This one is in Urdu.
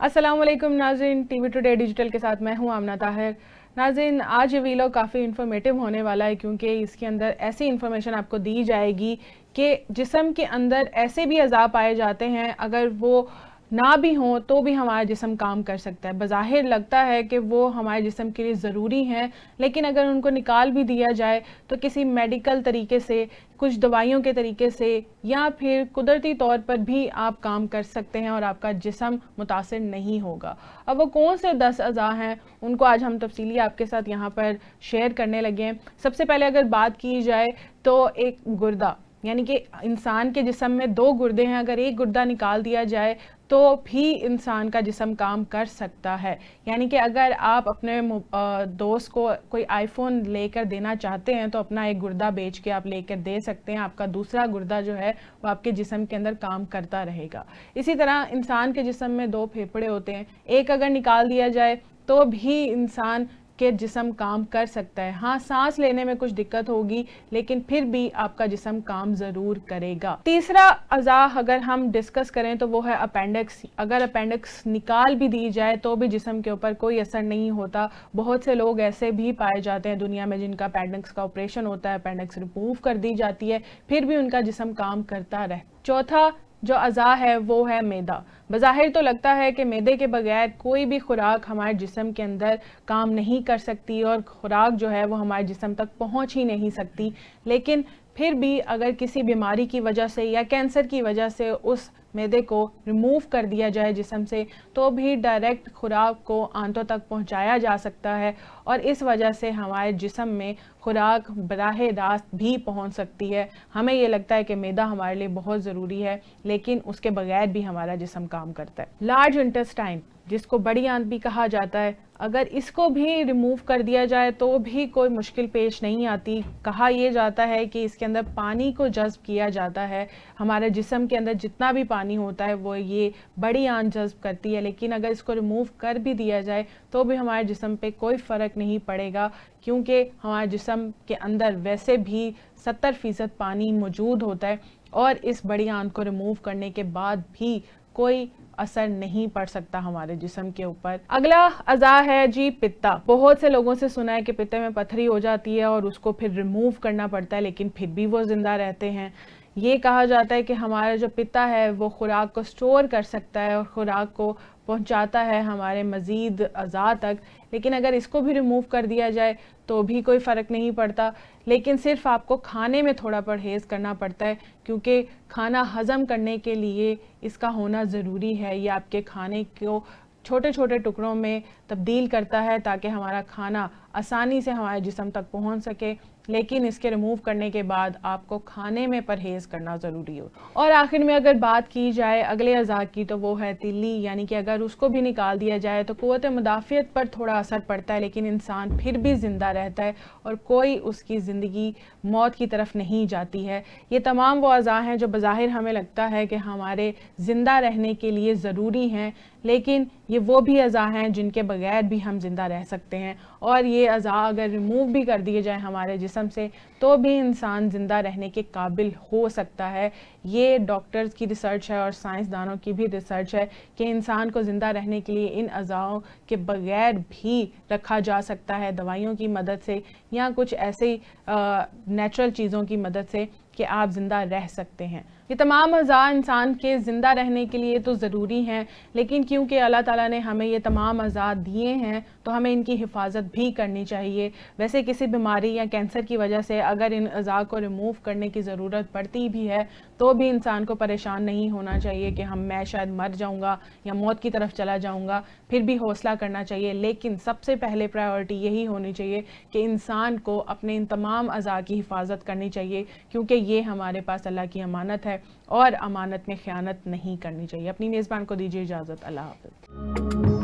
السلام علیکم ناظرین، ٹی وی ٹوڈے ڈیجیٹل کے ساتھ میں ہوں آمنہ طاہر۔ ناظرین، آج یہ ویلوگ کافی انفارمیٹیو ہونے والا ہے کیونکہ اس کے اندر ایسی انفارمیشن آپ کو دی جائے گی کہ جسم کے اندر ایسے بھی اعضاء پائے جاتے ہیں اگر وہ نہ بھی ہوں تو بھی ہمارا جسم کام کر سکتا ہے۔ بظاہر لگتا ہے کہ وہ ہمارے جسم کے لیے ضروری ہیں، لیکن اگر ان کو نکال بھی دیا جائے تو کسی میڈیکل طریقے سے، کچھ دوائیوں کے طریقے سے یا پھر قدرتی طور پر بھی آپ کام کر سکتے ہیں اور آپ کا جسم متاثر نہیں ہوگا۔ اب وہ کون سے 10 اعضاء ہیں ان کو آج ہم تفصیلی آپ کے ساتھ یہاں پر شیئر کرنے لگے ہیں۔ سب سے پہلے اگر بات کی جائے تو ایک گردہ، یعنی کہ انسان کے جسم میں 2 گردے ہیں، اگر ایک گردہ نکال دیا جائے تو بھی انسان کا جسم کام کر سکتا ہے۔ یعنی کہ اگر آپ اپنے دوست کو کوئی آئی فون لے کر دینا چاہتے ہیں تو اپنا ایک گردہ بیچ کے آپ لے کر دے سکتے ہیں، آپ کا دوسرا گردہ جو ہے وہ آپ کے جسم کے اندر کام کرتا رہے گا۔ اسی طرح انسان کے جسم میں 2 پھیپھڑے ہوتے ہیں، ایک اگر نکال دیا جائے تو بھی انسان کہ جسم کام کر سکتا ہے۔ ہاں، سانس لینے میں کچھ دقت ہوگی لیکن پھر بھی آپ کا جسم کام ضرور کرے گا۔ تیسرا اعضاء اگر ہم ڈسکس کریں تو وہ ہے اپینڈکس۔ اگر اپینڈکس نکال بھی دی جائے تو بھی جسم کے اوپر کوئی اثر نہیں ہوتا۔ بہت سے لوگ ایسے بھی پائے جاتے ہیں دنیا میں جن کا اپینڈکس کا آپریشن ہوتا ہے، اپینڈکس ریموو کر دی جاتی ہے، پھر بھی ان کا جسم کام کرتا رہتا۔ چوتھا جو اعضاء ہے وہ ہے معدہ۔ بظاہر تو لگتا ہے کہ معدے کے بغیر کوئی بھی خوراک ہمارے جسم کے اندر کام نہیں کر سکتی اور خوراک جو ہے وہ ہمارے جسم تک پہنچ ہی نہیں سکتی، لیکن پھر بھی اگر کسی بیماری کی وجہ سے یا کینسر کی وجہ سے اس معدے کو ریموو کر دیا جائے جسم سے تو بھی ڈائریکٹ خوراک کو آنتوں تک پہنچایا جا سکتا ہے، اور اس وجہ سے ہمارے جسم میں خوراک براہ راست بھی پہنچ سکتی ہے۔ ہمیں یہ لگتا ہے کہ معدہ ہمارے لیے بہت ضروری ہے لیکن اس کے بغیر بھی ہمارا جسم کام کرتا ہے۔ لارج انٹسٹائن، جس کو بڑی آنت بھی کہا جاتا ہے، اگر اس کو بھی ریموو کر دیا جائے تو بھی کوئی مشکل پیش نہیں آتی۔ کہا یہ جاتا ہے کہ اس کے اندر پانی کو جذب کیا جاتا ہے، ہمارے جسم کے اندر جتنا بھی پانی ہوتا ہے وہ یہ بڑی آنت جذب کرتی ہے، لیکن اگر اس کو ریموو کر بھی دیا جائے تو بھی ہمارے جسم پہ کوئی فرق نہیں پڑے گا، کیونکہ ہمارے جسم کے اندر ویسے بھی 70% پانی موجود ہوتا ہے اور اس بڑی آنت کو ریموو کرنے کے بعد بھی کوئی اثر نہیں پڑ سکتا ہمارے جسم کے اوپر۔ اگلا اعضاء ہے جی پتا۔ بہت سے لوگوں سے سنا ہے کہ پتے میں پتھری ہو جاتی ہے اور اس کو پھر ریموو کرنا پڑتا ہے لیکن پھر بھی وہ زندہ رہتے ہیں۔ یہ کہا جاتا ہے کہ ہمارا جو پتا ہے وہ خوراک کو سٹور کر سکتا ہے اور خوراک کو پہنچاتا ہے ہمارے مزید اعضاء تک، لیکن اگر اس کو بھی ریموو کر دیا جائے تو بھی کوئی فرق نہیں پڑتا، لیکن صرف آپ کو کھانے میں تھوڑا پرہیز کرنا پڑتا ہے کیونکہ کھانا ہضم کرنے کے لیے اس کا ہونا ضروری ہے۔ یہ آپ کے کھانے کو چھوٹے چھوٹے ٹکڑوں میں تبدیل کرتا ہے تاکہ ہمارا کھانا آسانی سے ہمارے جسم تک پہنچ سکے، لیکن اس کے ریموو کرنے کے بعد آپ کو کھانے میں پرہیز کرنا ضروری ہو۔ اور آخر میں اگر بات کی جائے اگلے اعضاء کی تو وہ ہے تیلی، یعنی کہ اگر اس کو بھی نکال دیا جائے تو قوت مدافعت پر تھوڑا اثر پڑتا ہے لیکن انسان پھر بھی زندہ رہتا ہے اور کوئی اس کی زندگی موت کی طرف نہیں جاتی ہے۔ یہ تمام وہ اعضاء ہیں جو بظاہر ہمیں لگتا ہے کہ ہمارے زندہ رہنے کے لیے ضروری ہیں، لیکن یہ وہ بھی اعضاء ہیں جن کے بغیر بھی ہم زندہ رہ سکتے ہیں، اور یہ اعضاء اگر ریموو بھی کر دیے جائیں ہمارے جسم سے تو بھی انسان زندہ رہنے کے قابل ہو سکتا ہے۔ یہ ڈاکٹرز کی ریسرچ ہے اور سائنسدانوں کی بھی ریسرچ ہے کہ انسان کو زندہ رہنے کے لیے ان اعضاء کے بغیر بھی رکھا جا سکتا ہے دوائیوں کی مدد سے یا کچھ ایسی نیچرل چیزوں کی مدد سے کہ آپ زندہ رہ سکتے ہیں۔ یہ تمام اعضاء انسان کے زندہ رہنے کے لیے تو ضروری ہیں، لیکن کیونکہ اللہ تعالیٰ نے ہمیں یہ تمام اعضاء دیے ہیں تو ہمیں ان کی حفاظت بھی کرنی چاہیے۔ ویسے کسی بیماری یا کینسر کی وجہ سے اگر ان اعضاء کو ریموو کرنے کی ضرورت پڑتی بھی ہے تو بھی انسان کو پریشان نہیں ہونا چاہیے کہ میں شاید مر جاؤں گا یا موت کی طرف چلا جاؤں گا، پھر بھی حوصلہ کرنا چاہیے، لیکن سب سے پہلے پرائیورٹی یہی ہونی چاہیے کہ انسان کو اپنے ان تمام اعضاء کی حفاظت کرنی چاہیے، کیونکہ یہ ہمارے پاس اللہ کی امانت ہے اور امانت میں خیانت نہیں کرنی چاہیے۔ اپنی میزبان کو دیجیے اجازت۔ اللہ حافظ۔